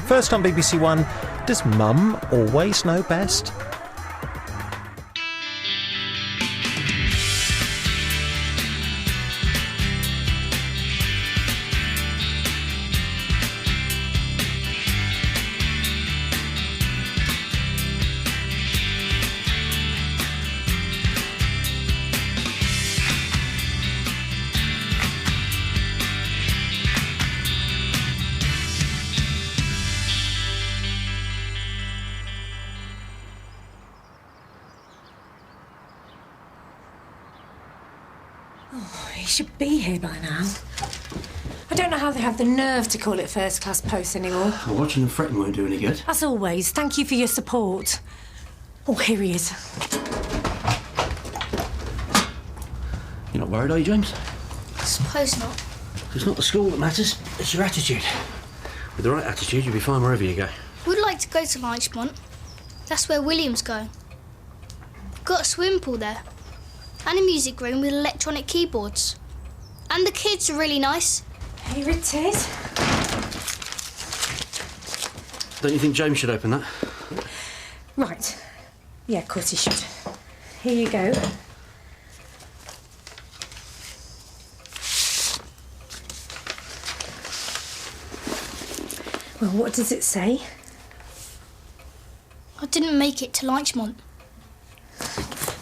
First on BBC One, does Mum always know best? He should be here by now. I don't know how they have the nerve to call it first-class post anymore. Well, watching them fretting won't do any good. As always, thank you for your support. Oh, here he is. You're not worried, are you, James? I suppose not. It's not the school that matters, it's your attitude. With the right attitude, you'll be fine wherever you go. We'd like to go to Larchmont. That's where William's going. Got a swimming pool there. And a music room with electronic keyboards. And the kids are really nice. Here it is. Don't you think James should open that? Right. Yeah, of course he should. Here you go. Well, what does it say? I didn't make it to Larchmont.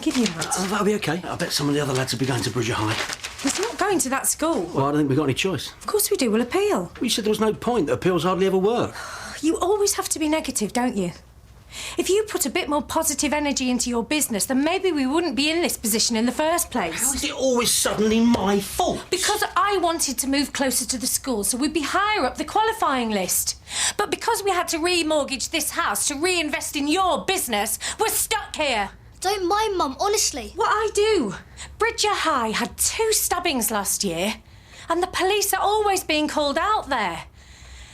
Give you that. Oh, that'll be OK. I bet some of the other lads will be going to Bridger High. He's not going to that school. Well, I don't think we've got any choice. Of course we do. We'll appeal. Well, you said there was no point. Appeals hardly ever work. You always have to be negative, don't you? If you put a bit more positive energy into your business, then maybe we wouldn't be in this position in the first place. How is it always suddenly my fault? Because I wanted to move closer to the school so we'd be higher up the qualifying list. But because we had to remortgage this house to reinvest in your business, we're stuck here. Don't mind, Mum, honestly. Well, I do. Bridger High had 2 stabbings last year, and the police are always being called out there.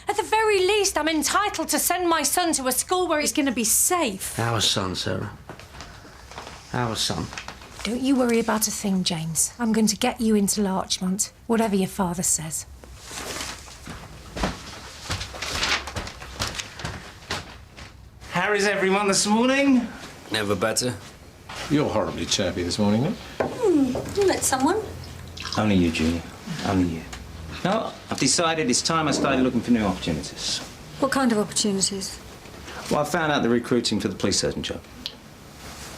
At the very least, I'm entitled to send my son to a school where he's going to be safe. Our son, Sarah. Our son. Don't you worry about a thing, James. I'm going to get you into Larchmont, whatever your father says. How is everyone this morning? Never better. You're horribly chirpy this morning, then. You let someone? Only you, Julie. Only you. No, I've decided it's time I started looking for new opportunities. What kind of opportunities? Well, I found out they're recruiting for the police surgeon job.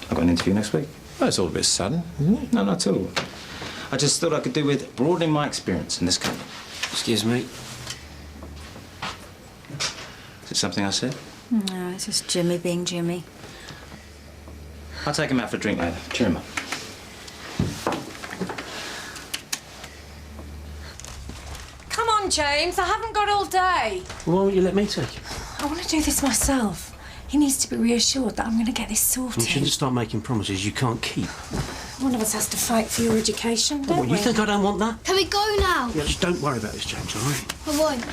I've got an interview next week. Oh, it's all a bit sudden, isn't it? No, not at all. I just thought I could do with broadening my experience in this company. Excuse me. Is it something I said? No, it's just Jimmy being Jimmy. I'll take him out for a drink later. Cheer him up. Come on, James. I haven't got all day. Well, why won't you let me take him? I want to do this myself. He needs to be reassured that I'm going to get this sorted. You shouldn't start making promises you can't keep. One of us has to fight for your education, don't What, we? you think I don't want that? Can we go now? Yeah, just don't worry about this, James, all right? I won't.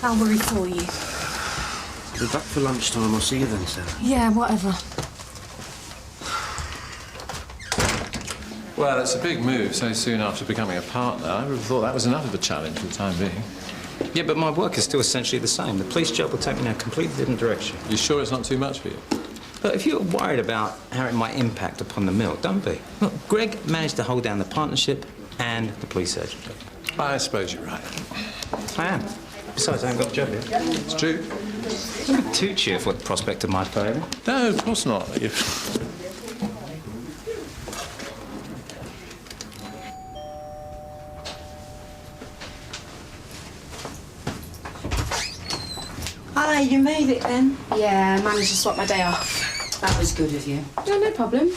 I'll worry for you. We're back for lunchtime. I'll see you then, Sarah. Yeah, whatever. Well, it's a big move so soon after becoming a partner. I would have thought that was enough of a challenge for the time being. Yeah, but my work is still essentially the same. The police job will take me in a completely different direction. You sure it's not too much for you? But if you're worried about how it might impact upon the mill, don't be. Look, Greg managed to hold down the partnership and the police surgeon job. I suppose you're right. I am. Besides, I haven't got a job yet. It's true. Don't be too cheerful at the prospect of my failure. No, of course not. Hi, you made it then? Yeah, I managed to swap my day off. That was good of you. No, no problem.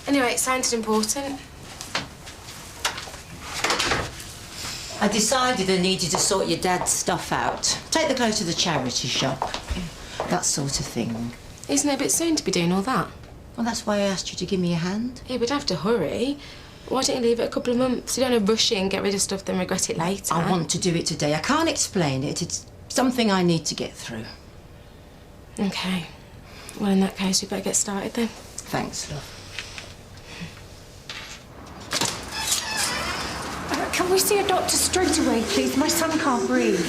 Anyway, it sounded important. I decided I needed to sort your dad's stuff out. Take the clothes to the charity shop. That sort of thing. Isn't it a bit soon to be doing all that? Well, that's why I asked you to give me a hand. Yeah, we'd have to hurry. Why don't you leave it a couple of months? You don't want to rush in, get rid of stuff, then regret it later. I want to do it today. I can't explain it. It's something I need to get through. OK. Well, in that case, we better get started then. Thanks, love. Can we see a doctor straight away, please? My son can't breathe.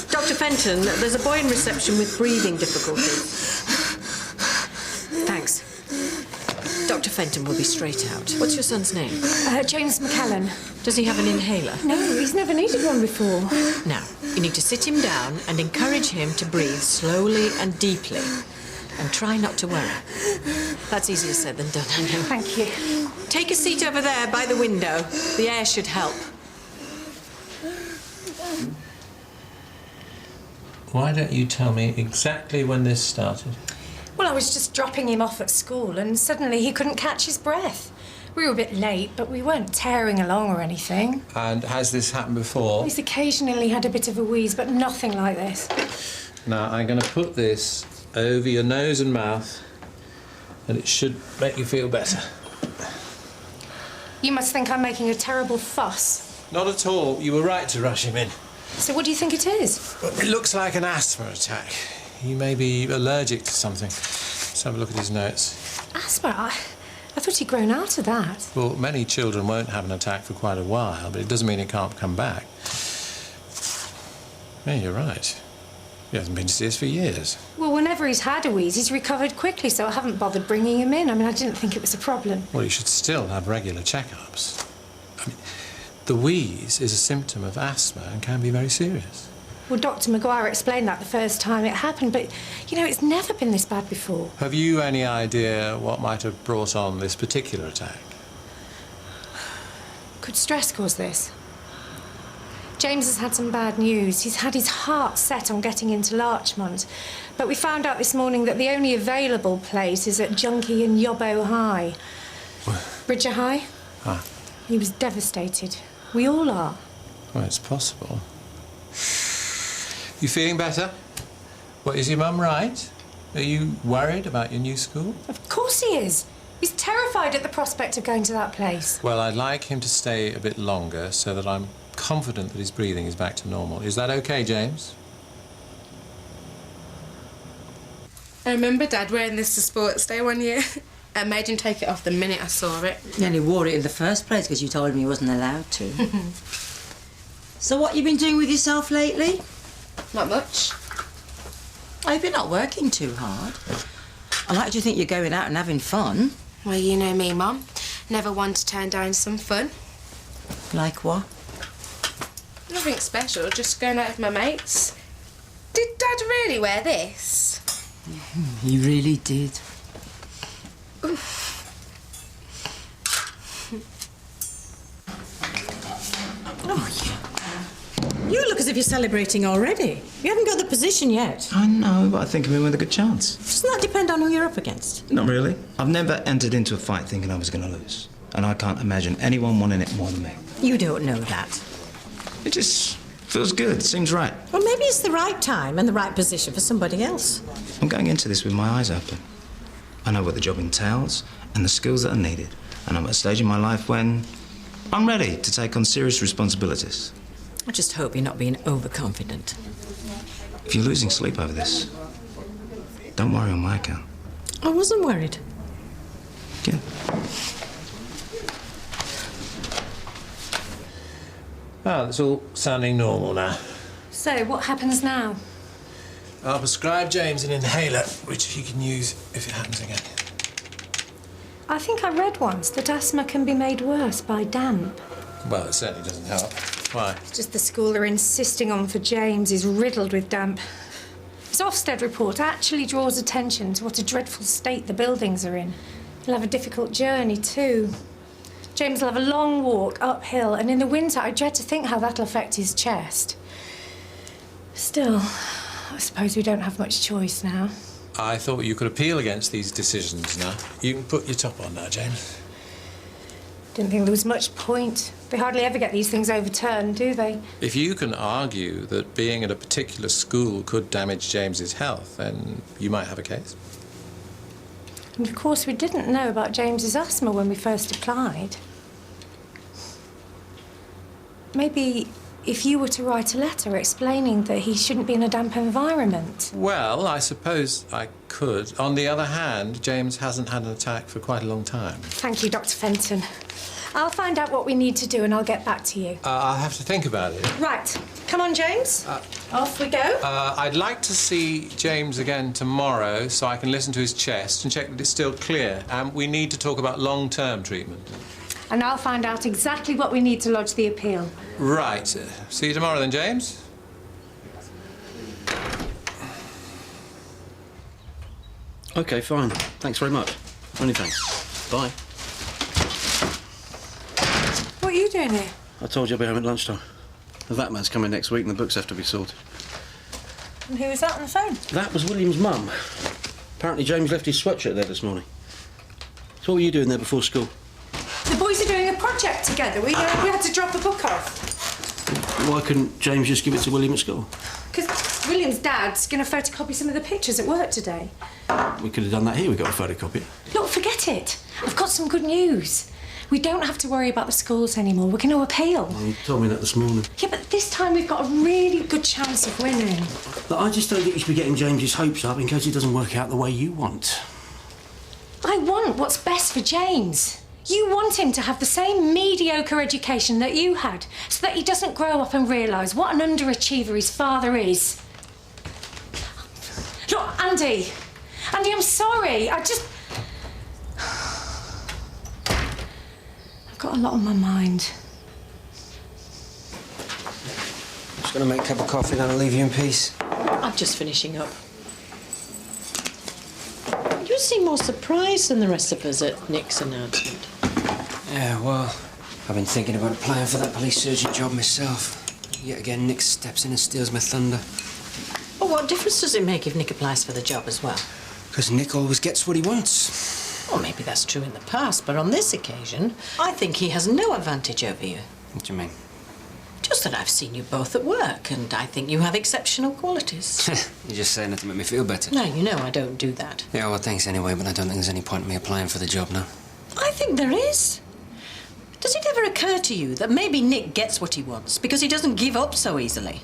Dr. Fenton, there's a boy in reception with breathing difficulties. Thanks. Dr. Fenton will be straight out. What's your son's name? James McCallan. Does he have an inhaler? No, he's never needed one before. Now, you need to sit him down and encourage him to breathe slowly and deeply. And try not to worry. That's easier said than done, I know. Thank you. Take a seat over there by the window. The air should help. Why don't you tell me exactly when this started? Well, I was just dropping him off at school and suddenly he couldn't catch his breath. We were a bit late, but we weren't tearing along or anything. And has this happened before? He's occasionally had a bit of a wheeze, but nothing like this. Now, I'm going to put this over your nose and mouth, and it should make you feel better. You must think I'm making a terrible fuss. Not at all. You were right to rush him in. So what do you think it is? Well, it looks like an asthma attack. He may be allergic to something. Let's have a look at his notes. Asthma? I thought he'd grown out of that. Well, many children won't have an attack for quite a while, but it doesn't mean it can't come back. Yeah, you're right. He hasn't been to see us for years. Well, whenever he's had a wheeze, he's recovered quickly, so I haven't bothered bringing him in. I mean, I didn't think it was a problem. Well, he should still have regular checkups. I mean, the wheeze is a symptom of asthma and can be very serious. Well, Dr. Maguire explained that the first time it happened, but, you know, it's never been this bad before. Have you any idea what might have brought on this particular attack? Could stress cause this? James has had some bad news. He's had his heart set on getting into Larchmont. But we found out this morning that the only available place is at Junkie and Yobbo High. Bridger High? Ah. He was devastated. We all are. Well, it's possible. You feeling better? Well, is your mum right? Are you worried about your new school? Of course he is. He's terrified at the prospect of going to that place. Well, I'd like him to stay a bit longer so that I'm confident that his breathing is back to normal. Is that okay, James? I remember Dad wearing this to sports day one year. I made him take it off the minute I saw it. He only wore it in the first place because you told him he wasn't allowed to. So what you been doing with yourself lately? Not much. I hope you're not working too hard. I like to think you're going out and having fun. Well, you know me, Mum. Never one to turn down some fun. Like what? Nothing special, just going out with my mates. Did Dad really wear this? He really did. Oh, you look as if you're celebrating already. You haven't got the position yet. I know, but I think I'm in with a good chance. Doesn't that depend on who you're up against? Not really. I've never entered into a fight thinking I was going to lose. And I can't imagine anyone wanting it more than me. You don't know that. It just feels good. Seems right. Well, maybe it's the right time and the right position for somebody else. I'm going into this with my eyes open. I know what the job entails and the skills that are needed. And I'm at a stage in my life when I'm ready to take on serious responsibilities. I just hope you're not being overconfident. If you're losing sleep over this, don't worry on my account. I wasn't worried. Good. Oh, it's all sounding normal now. So, what happens now? I'll prescribe James an inhaler, which he can use if it happens again. I think I read once that asthma can be made worse by damp. Well, it certainly doesn't help. Why? It's just the school they're insisting on for James is riddled with damp. His Ofsted report actually draws attention to what a dreadful state the buildings are in. He'll have a difficult journey, too. James will have a long walk uphill, and in the winter I dread to think how that'll affect his chest. Still, I suppose we don't have much choice now. I thought you could appeal against these decisions now. You can put your top on now, James. Didn't think there was much point. They hardly ever get these things overturned, do they? If you can argue that being at a particular school could damage James's health, then you might have a case. And of course we didn't know about James's asthma when we first applied. Maybe if you were to write a letter explaining that he shouldn't be in a damp environment. Well, I suppose I could. On the other hand, James hasn't had an attack for quite a long time. Thank you, Dr. Fenton. I'll find out what we need to do and I'll get back to you. I'll have to think about it. Right. Come on, James. Off we go. I'd like to see James again tomorrow so I can listen to his chest and check that it's still clear. We need to talk about long-term treatment. And I'll find out exactly what we need to lodge the appeal. Right. See you tomorrow then, James. OK, fine. Thanks very much. Many thanks. Bye. What are you doing here? I told you I'll be home at lunchtime. The VAT man's coming next week and the books have to be sorted. And who was that on the phone? That was William's mum. Apparently James left his sweatshirt there this morning. So what were you doing there before school? The boys are doing a project together. We had to drop a book off. Why couldn't James just give it to William at school? Because William's dad's going to photocopy some of the pictures at work today. We could have done that here. We got a photocopy. Look, forget it. I've got some good news. We don't have to worry about the schools anymore. We're going to appeal. Well, you told me that this morning. Yeah, but this time we've got a really good chance of winning. But I just don't think you should be getting James's hopes up in case it doesn't work out the way you want. I want what's best for James. You want him to have the same mediocre education that you had, so that he doesn't grow up and realise what an underachiever his father is. Look, Andy, I'm sorry. I've got a lot on my mind. Just gonna make a cup of coffee, then I'll leave you in peace. I'm just finishing up. You seem more surprised than the rest of us at Nick's announcement. Yeah, well, I've been thinking about applying for that police surgeon job myself. Yet again, Nick steps in and steals my thunder. Well, what difference does it make if Nick applies for the job as well? Because Nick always gets what he wants. Well, maybe that's true in the past, but on this occasion, I think he has no advantage over you. What do you mean? Just that I've seen you both at work, and I think you have exceptional qualities. You're just saying that to make me feel better. No, you know I don't do that. Yeah, well, thanks anyway, but I don't think there's any point in me applying for the job now. I think there is. Does it ever occur to you that maybe Nick gets what he wants because he doesn't give up so easily?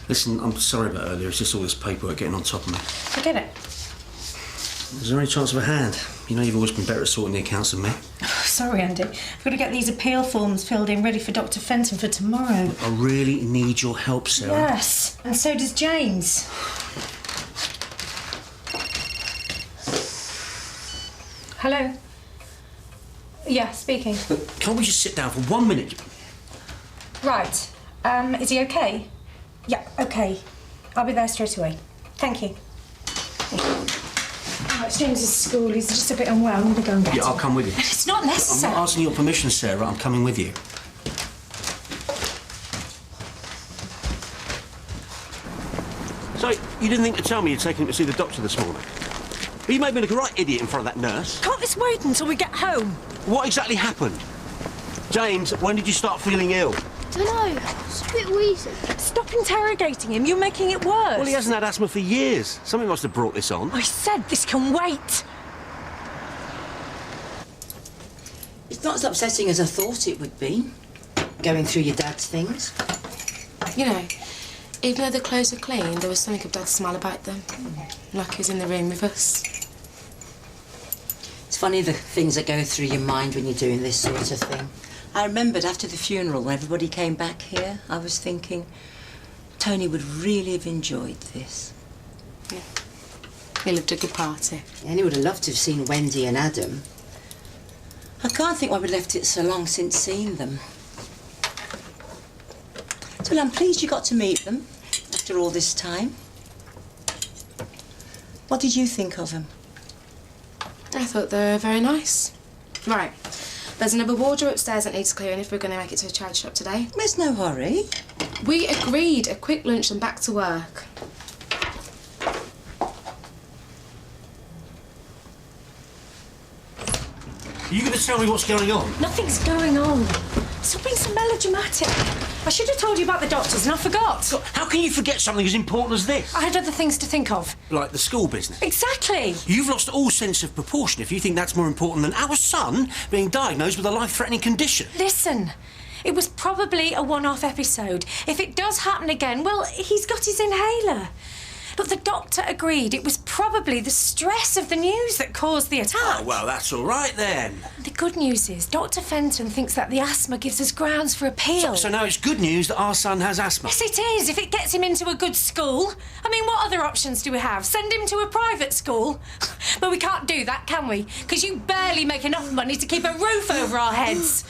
Listen, I'm sorry about earlier. It's just all this paperwork getting on top of me. Forget it. Is there any chance of a hand? You know you've always been better at sorting the accounts than me. Sorry, Andy. I've got to get these appeal forms filled in ready for Dr. Fenton for tomorrow. I really need your help, Sarah. Yes, and so does James. Hello? Yeah, speaking. Look, can't we just sit down for 1 minute? Right. Is he okay? Yeah, okay. I'll be there straight away. Thank you. Oh, it's James's school. He's just a bit unwell. I'm going to go and get him. Yeah, I'll come with you. It's not I'm necessary. not asking your permission, Sarah. I'm coming with you. So, you didn't think to tell me you'd taken him to see the doctor this morning? Well, you made me look a right idiot in front of that nurse. Can't this wait until we get home? What exactly happened? James, when did you start feeling ill? Dunno. It's a bit wheezy. Stop interrogating him. You're making it worse. Well, he hasn't had asthma for years. Something must have brought this on. I said this can wait. It's not as upsetting as I thought it would be, going through your dad's things. You know, even though the clothes were clean, there was something of Dad's smile about them. Like he was in the room with us. It's funny the things that go through your mind when you're doing this sort of thing. I remembered after the funeral, when everybody came back here, I was thinking, Tony would really have enjoyed this. Yeah. He loved a good party. And he would have loved to have seen Wendy and Adam. I can't think why we left it so long since seeing them. So I'm pleased you got to meet them after all this time. What did you think of them? I thought they were very nice. Right. There's another wardrobe upstairs that needs clearing if we're going to make it to a charity shop today. There's no hurry. We agreed a quick lunch and back to work. Are you going to tell me what's going on? Nothing's going on. Stop being so melodramatic. I should have told you about the doctors and I forgot. God, how can you forget something as important as this? I had other things to think of. Like the school business. Exactly. You've lost all sense of proportion if you think that's more important than our son being diagnosed with a life-threatening condition. Listen, It was probably a one-off episode. If it does happen again, well, he's got his inhaler. But the doctor agreed it was probably the stress of the news that caused the attack. Oh, well, that's all right then. The good news is Dr. Fenton thinks that the asthma gives us grounds for appeal. So now it's good news that our son has asthma. Yes, it is, if it gets him into a good school. I mean, what other options do we have? Send him to a private school? But we can't do that, can we? Because you barely make enough money to keep a roof over our heads.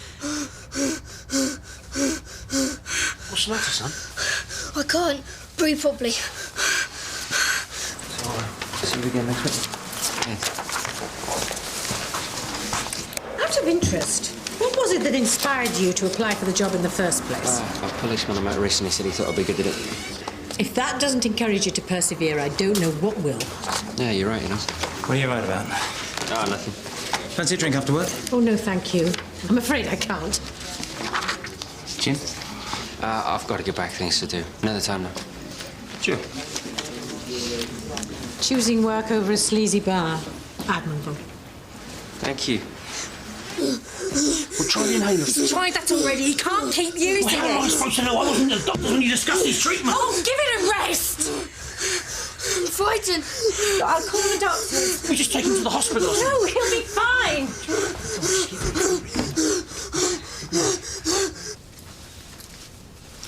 What's the matter, son? I can't breathe properly. See you again next week. Yes. Out of interest, what was it that inspired you to apply for the job in the first place? A policeman I met recently said he thought I'd be good at it. If that doesn't encourage you to persevere, I don't know what will. Yeah, you're right, you know. What are you right about? Ah, nothing. Fancy a drink after work? Oh, no, thank you. I'm afraid I can't. Jim? I've got to get back, things to do. Another time now. Sure. Choosing work over a sleazy bar. Admirable. Thank you. Well, try the inhaler. He's tried that already. He can't keep using Well, how am I it. supposed to know? I wasn't the doctor when you discussed his treatment. Oh, give it a rest. I'm frightened. I'll call the doctors. We just take him to the hospital. No, he'll be fine.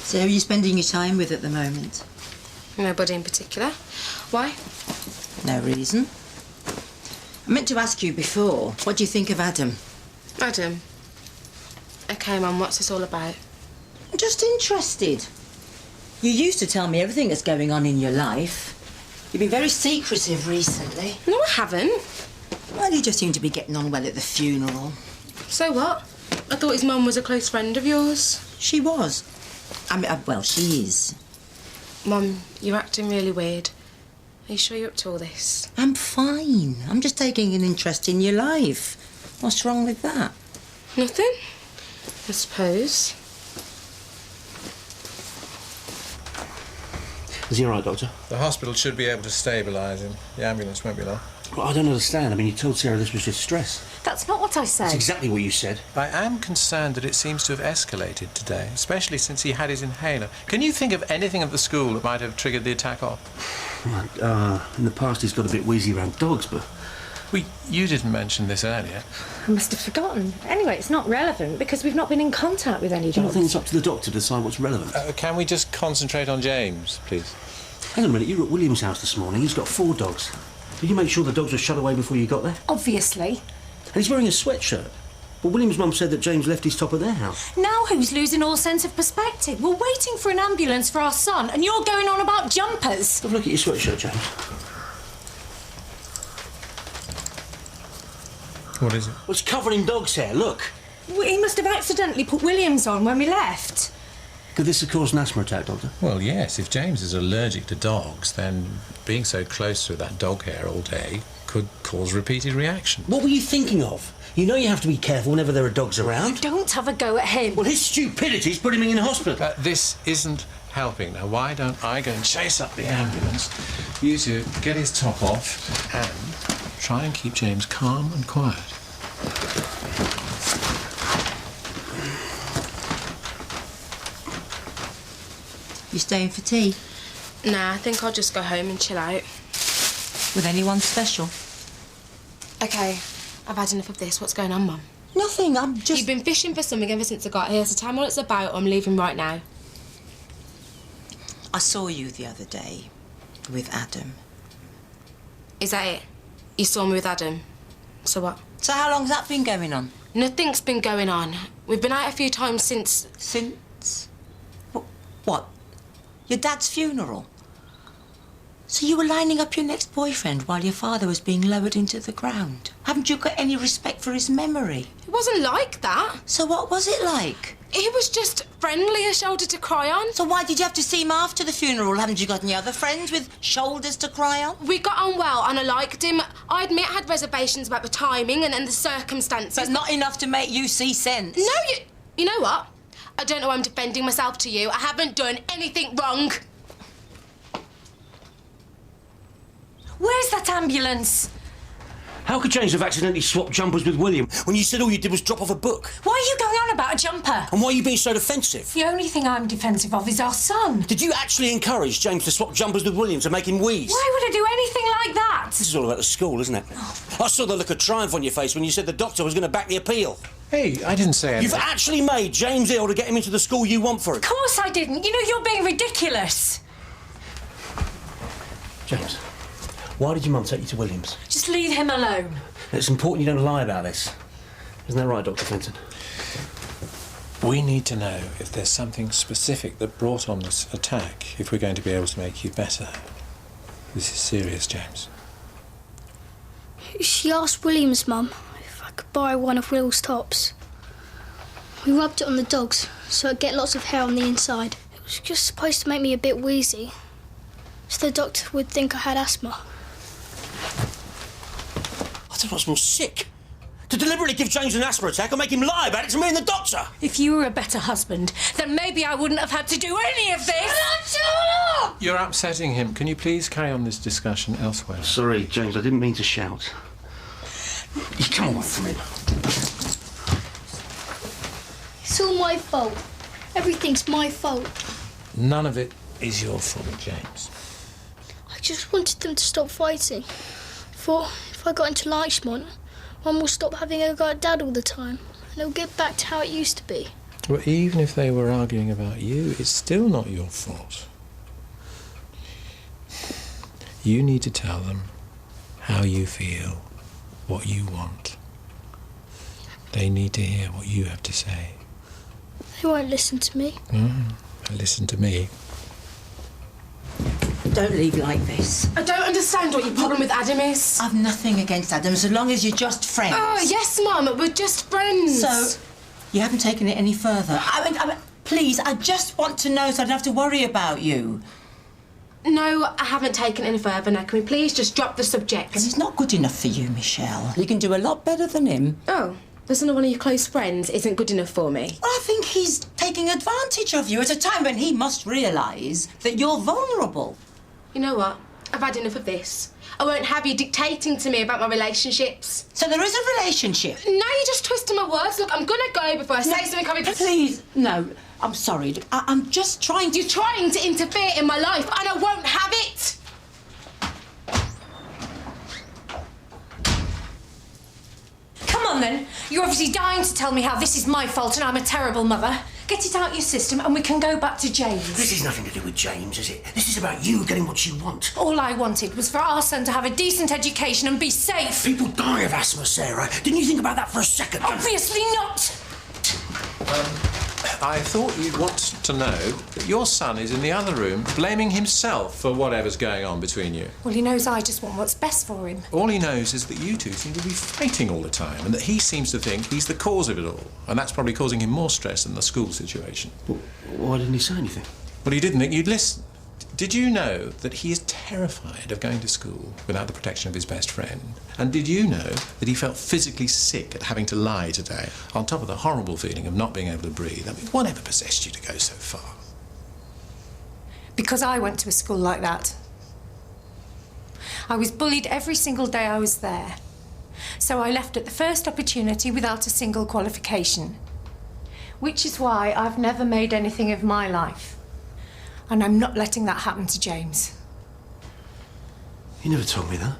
So who are you spending your time with at the moment? Nobody in particular. Why? No reason. I meant to ask you before, what do you think of Adam? Adam. OK, Mum, what's this all about? I'm just interested. You used to tell me everything that's going on in your life. You've been very secretive recently. No, I haven't. Well, you just seem to be getting on well at the funeral. So what? I thought his mum was a close friend of yours. She was. I mean, well, she is. Mum, you're acting really weird. Are you sure you're up to all this? I'm fine. I'm just taking an interest in your life. What's wrong with that? Nothing, I suppose. Is he all right, Doctor? The hospital should be able to stabilise him. The ambulance won't be long. Well, I don't understand. I mean, you told Sarah this was just stress. That's not what I said. That's exactly what you said. I am concerned that it seems to have escalated today, especially since he had his inhaler. Can you think of anything at the school that might have triggered the attack off? Well, in the past he's got a bit wheezy around dogs, but... You didn't mention this earlier. I must have forgotten. Anyway, it's not relevant because we've not been in contact with any I dogs. think it's up to the doctor to decide what's relevant. Can we just concentrate on James, please? Hang on a minute, you were at William's house this morning. He's got 4 dogs. Did you make sure the dogs were shut away before you got there? Obviously. And he's wearing a sweatshirt. Well, William's mum said that James left his top at their house. Now who's losing all sense of perspective? We're waiting for an ambulance for our son and you're going on about jumpers. Have a look at your sweatshirt, James. What is it? Well, it's covered in dog's hair, look. He must have accidentally put Williams on when we left. Could this have caused an asthma attack, Doctor? Well, yes. If James is allergic to dogs, then being so close to that dog hair all day could cause repeated reactions. What were you thinking of? You know you have to be careful whenever there are dogs around. Don't have a go at him. Well, his stupidity's put him in hospital. This isn't helping. Now, why don't I go and chase up the ambulance, you two get his top off, and try and keep James calm and quiet. You staying for tea? Nah, I think I'll just go home and chill out. With anyone special? OK, I've had enough of this. What's going on, Mum? Nothing, I'm just... You've been fishing for something ever since I got here, so tell me what it's about or I'm leaving right now. I saw you the other day with Adam. Is that it? You saw me with Adam? So what? So how long's that been going on? Nothing's been going on. We've been out a few times since... Since? What? Your dad's funeral? So you were lining up your next boyfriend while your father was being lowered into the ground? Haven't you got any respect for his memory? It wasn't like that. So what was it like? He was just friendly, a shoulder to cry on. So why did you have to see him after the funeral? Haven't you got any other friends with shoulders to cry on? We got on well and I liked him. I admit I had reservations about the timing and the circumstances. But not enough to make you see sense. No, you know what? I don't know why I'm defending myself to you. I haven't done anything wrong. Where's that ambulance? How could James have accidentally swapped jumpers with William when you said all you did was drop off a book? Why are you going on about a jumper? And why are you being so defensive? The only thing I'm defensive of is our son. Did you actually encourage James to swap jumpers with William to make him wheeze? Why would I do anything like that? This is all about the school, isn't it? I saw the look of triumph on your face when you said the doctor was going to back the appeal. Hey, I didn't say anything. You've actually made James ill to get him into the school you want for him. Of course I didn't. You know, you're being ridiculous. James, why did your mum take you to Williams? Just leave him alone. It's important you don't lie about this. Isn't that right, Dr. Fenton? We need to know if there's something specific that brought on this attack if we're going to be able to make you better. This is serious, James. She asked William's mum if I could borrow one of Will's tops. We rubbed it on the dogs so it'd get lots of hair on the inside. It was just supposed to make me a bit wheezy, so the doctor would think I had asthma. I don't know what's more sick. To deliberately give James an asthma attack or make him lie about it to me and the doctor. If you were a better husband, then maybe I wouldn't have had to do any of this. You're upsetting him. Can you please carry on this discussion elsewhere? Sorry, James, I didn't mean to shout. You come away from him. It's all my fault. Everything's my fault. None of it is your fault, James. I just wanted them to stop fighting. Thought if I got into Leichmont, Mum will stop having a go at Dad all the time, and it'll get back to how it used to be. Well, even if they were arguing about you, it's still not your fault. You need to tell them how you feel, what you want. They need to hear what you have to say. They won't listen to me. Listen to me. Don't leave like this. I don't understand what your problem with Adam is. I've nothing against Adam, so long as you're just friends. Oh, yes, Mum, we're just friends. So, you haven't taken it any further? I mean, please, I just want to know so I don't have to worry about you. No, I haven't taken it any further. Now, can we please just drop the subject? Because he's not good enough for you, Michelle. You can do a lot better than him. Oh, there's another one of your close friends isn't good enough for me. Well, I think he's taking advantage of you at a time when he must realise that you're vulnerable. You know what? I've had enough of this. I won't have you dictating to me about my relationships. So there is a relationship? Now you're just twisting my words. Look, I'm gonna go before I say something coming... Please, no. I'm sorry. I'm just trying to... You're trying to interfere in my life, and I won't have it! Come on, then. You're obviously dying to tell me how this is my fault and I'm a terrible mother. Get it out your system and we can go back to James. This is nothing to do with James, is it? This is about you getting what you want. All I wanted was for our son to have a decent education and be safe. People die of asthma, Sarah. Didn't you think about that for a second? Obviously not. I thought you'd want to know that your son is in the other room blaming himself for whatever's going on between you. Well, he knows I just want what's best for him. All he knows is that you two seem to be fighting all the time and that he seems to think he's the cause of it all. And that's probably causing him more stress than the school situation. Well, why didn't he say anything? Well, he didn't think you'd listen. Did you know that he is terrified of going to school without the protection of his best friend? And did you know that he felt physically sick at having to lie today, on top of the horrible feeling of not being able to breathe? I mean, whatever possessed you to go so far? Because I went to a school like that. I was bullied every single day I was there. So I left at the first opportunity without a single qualification. Which is why I've never made anything of my life. And I'm not letting that happen to James. You never told me that.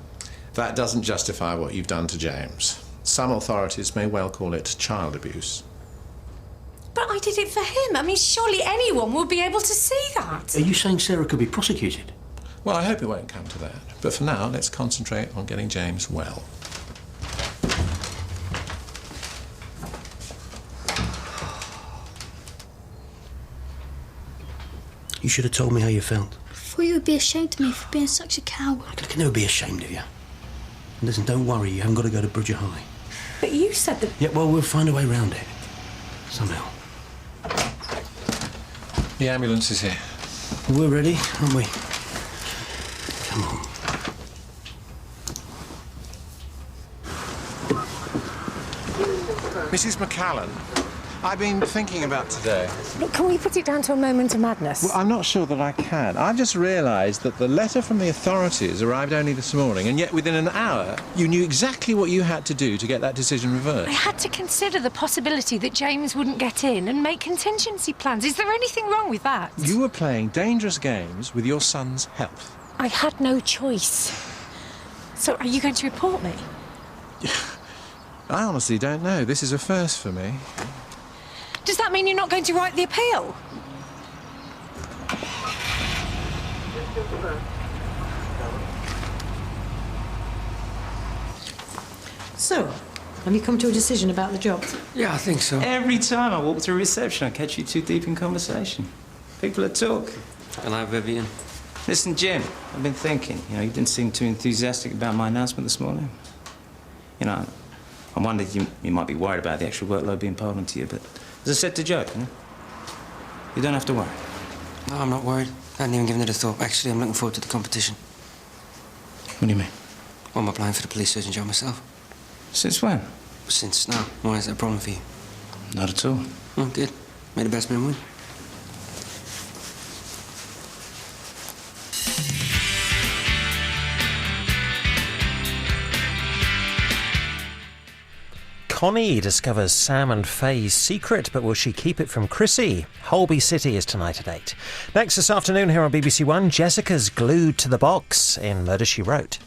That doesn't justify what you've done to James. Some authorities may well call it child abuse. But I did it for him. I mean, surely anyone will be able to see that. Are you saying Sarah could be prosecuted? Well, I hope it won't come to that. But for now, let's concentrate on getting James well. You should have told me how you felt. I thought you would be ashamed of me for being such a coward. I can never be ashamed of you. And listen, don't worry, you haven't got to go to Bridger High. But you said that... Yeah, well, we'll find a way round it. Somehow. The ambulance is here. We're ready, aren't we? Come on. Mrs. McCallan, I've been thinking about today. Look, can we put it down to a moment of madness? Well, I'm not sure that I can. I've just realised that the letter from the authorities arrived only this morning, and yet within an hour you knew exactly what you had to do to get that decision reversed. I had to consider the possibility that James wouldn't get in and make contingency plans. Is there anything wrong with that? You were playing dangerous games with your son's health. I had no choice. So are you going to report me? I honestly don't know. This is a first for me. Does that mean you're not going to write the appeal? So, have you come to a decision about the job? Yeah, I think so. Every time I walk through reception, I catch you too deep in conversation. People are talking. Hello, Vivian. Listen, Jim, I've been thinking. You didn't seem too enthusiastic about my announcement this morning. I wondered you might be worried about the extra workload being piled onto you, but as I said to Joe, you don't have to worry. No, I'm not worried. I hadn't even given it a thought. Actually, I'm looking forward to the competition. What do you mean? Well, I'm applying for the police surgeon job myself. Since when? Since now. Why is that a problem for you? Not at all. Oh, good. May the best man win. Connie discovers Sam and Faye's secret, but will she keep it from Chrissy? Holby City is tonight at 8. Next this afternoon here on BBC1, Jessica's glued to the box in Murder, She Wrote.